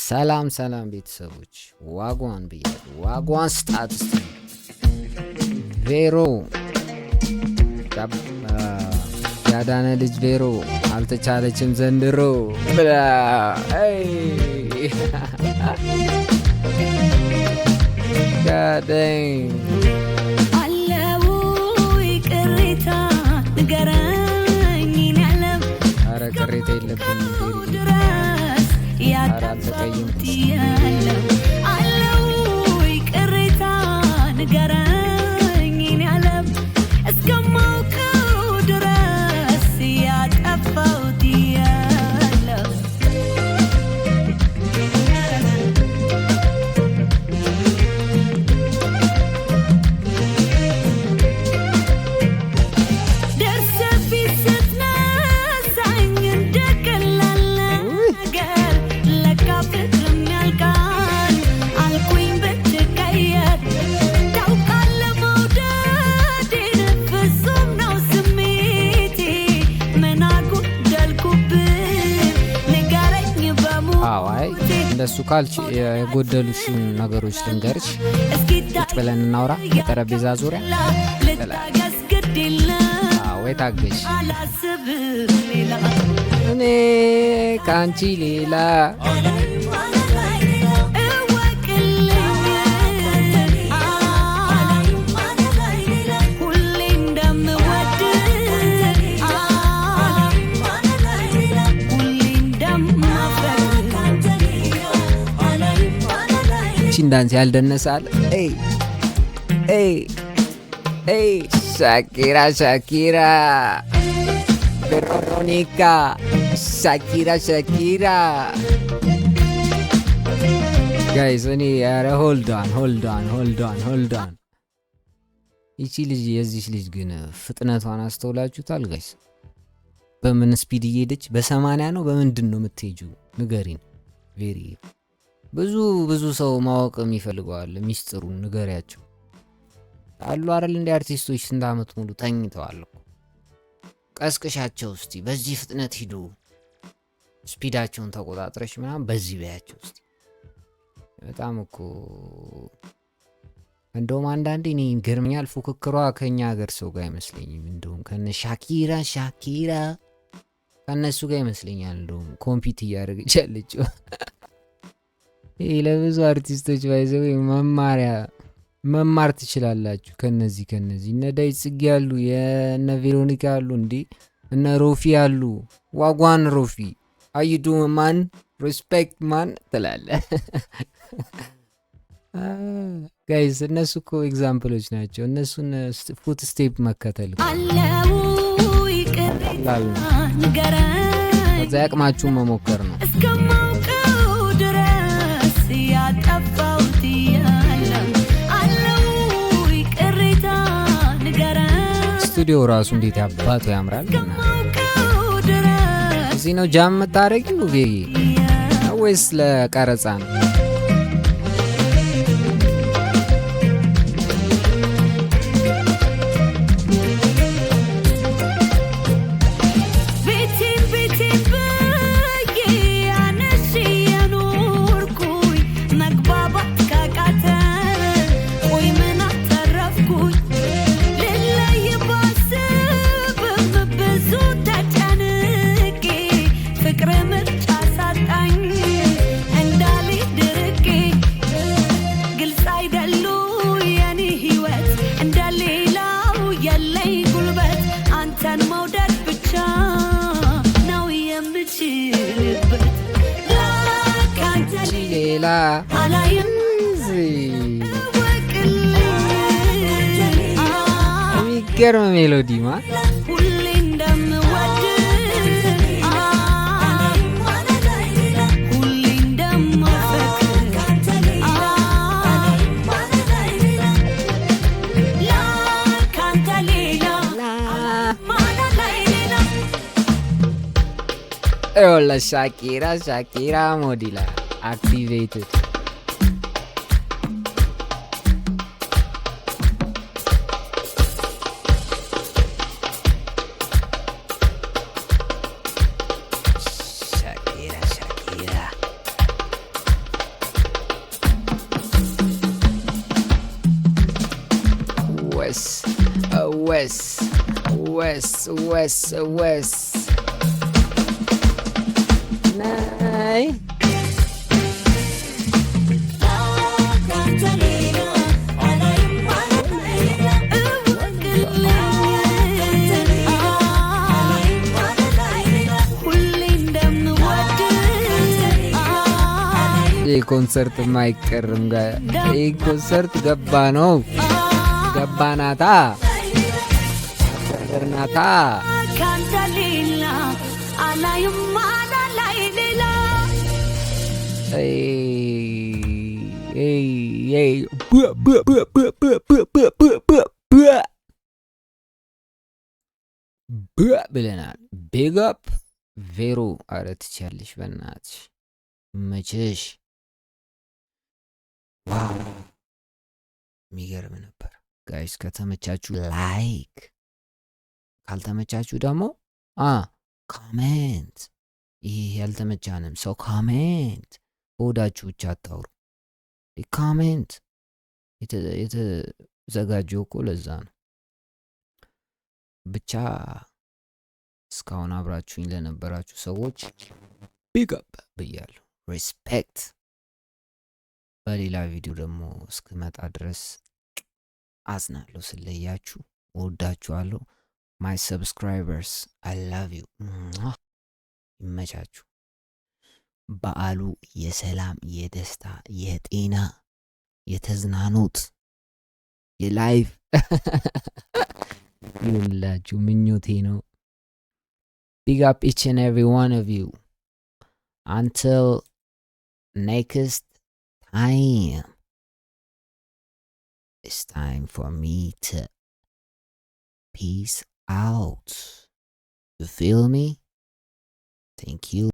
ሰላም ሰላም ቤተሰቦች ዋጓን ብያለሁ። ዋጓን ስጣት ቬሮ ያዳነ ልጅ ቬሮ አልተቻለችም ዘንድሮ ብላ ጋደኝ አለው ቅሬታ ንገረኝ ያለም አረ ቅሬታ የለብኝም ድረስ ያጣፋት ያለው አለው ቅሬታ ንገረኝ ያለም እስከማውቀው ድረስ ያጣፋት ያለው እንደሱ ካልች የጎደሉሽን ነገሮች ልንገርሽ። ቁጭ ብለን እናውራ የጠረጴዛ ዙሪያ ወይ ታገሽ እኔ ከአንቺ ሌላ እንዳንስ ያልደነሳል ሻኪራ ቬሮኒካ ሻኪራ ጋይስ እኔ ኧረ ሆልዳን ይቺ ልጅ የዚች ልጅ ግን ፍጥነቷን አስተውላችሁታል ጋይስ? በምን ስፒድ እየሄደች በ80 ነው በምንድን ነው የምትሄጂው ንገሪን። ቬሪ ብዙ ሰው ማወቅ ይፈልጋል ሚስጥሩን ንገሪያቸው አሉ አይደል? እንደ አርቲስቶች ስንት ዓመት ሙሉ ተኝተዋል እኮ። ቀስቅሻቸው እስቲ በዚህ ፍጥነት ሂዱ፣ ስፒዳቸውን ተቆጣጥረሽ ምናምን በዚህ በያቸው እስቲ። በጣም እኮ እንደውም አንዳንዴ እኔ ገርመኛል ፉክክሯ ከኛ ሀገር ሰው ጋር አይመስለኝም። እንደውም ከነ ሻኪራ ከነሱ ጋር ይመስለኛል እንደውም ኮምፒት እያደረገች ያለችው። ይሄ ለብዙ አርቲስቶች ባይዘው መማር ትችላላችሁ ከነዚህ እነ ዳዊት ጽጌ ያሉ የነ ቬሮኒካ ያሉ እንዴ እነ ሮፊ ያሉ ዋጓን ሮፊ አይዱ ማን ሪስፔክት ማን ትላለ ጋይስ እነሱ እኮ ኤግዛምፕሎች ናቸው። እነሱን ፉት ስቴፕ መከተል አለው ይቀርላል ንገረኝ እዛ ያቅማችሁን መሞከር ነው። ስቱዲዮ ራሱ እንዴት ያባቱ ያምራል። እዚህ ነው ጃም የምታደርጊው ወይስ ለቀረጻ ነው? የሚገርም ሜሎዲ ማ Hola Shakira modila activated. ወስ ናይ ይህ ኮንሰርት የማይቀርም ጋር ይህ ኮንሰርት ገባናታ ገርናታ ብለናል። ቢግ አፕ ቬሮ። አረ ትችያለሽ በእናትሽ መችሽ። ዋው የሚገርም ነበር ጋይስ። ከተመቻችሁ ላይክ፣ ካልተመቻችሁ ደግሞ ኮሜንት። ይህ ያልተመቻንም ሰው ኮሜንት፣ በወዳችሁ ብቻ አታውሩ። ኮሜንት የተዘጋጀው እኮ ለዛ ነው። ብቻ እስካሁን አብራችሁኝ ለነበራችሁ ሰዎች ቢግ አፕ ብያለሁ። ሪስፔክት። በሌላ ቪዲዮ ደግሞ እስክመጣ ድረስ አዝናለሁ ስለያችሁ፣ ወዳችኋለሁ። ማይ ሰብስክራይበርስ አይ ላቭ ዩ። ይመቻችሁ። በዓሉ የሰላም፣ የደስታ፣ የጤና፣ የተዝናኖት፣ የላይፍ ይሁንላችሁ ምኞቴ ነው። ቢግ አፕ ኢች ኤንድ ኤቭሪ ዋን ኦፍ ዩ until next time. It's time for me to peace out. You feel me? Thank you.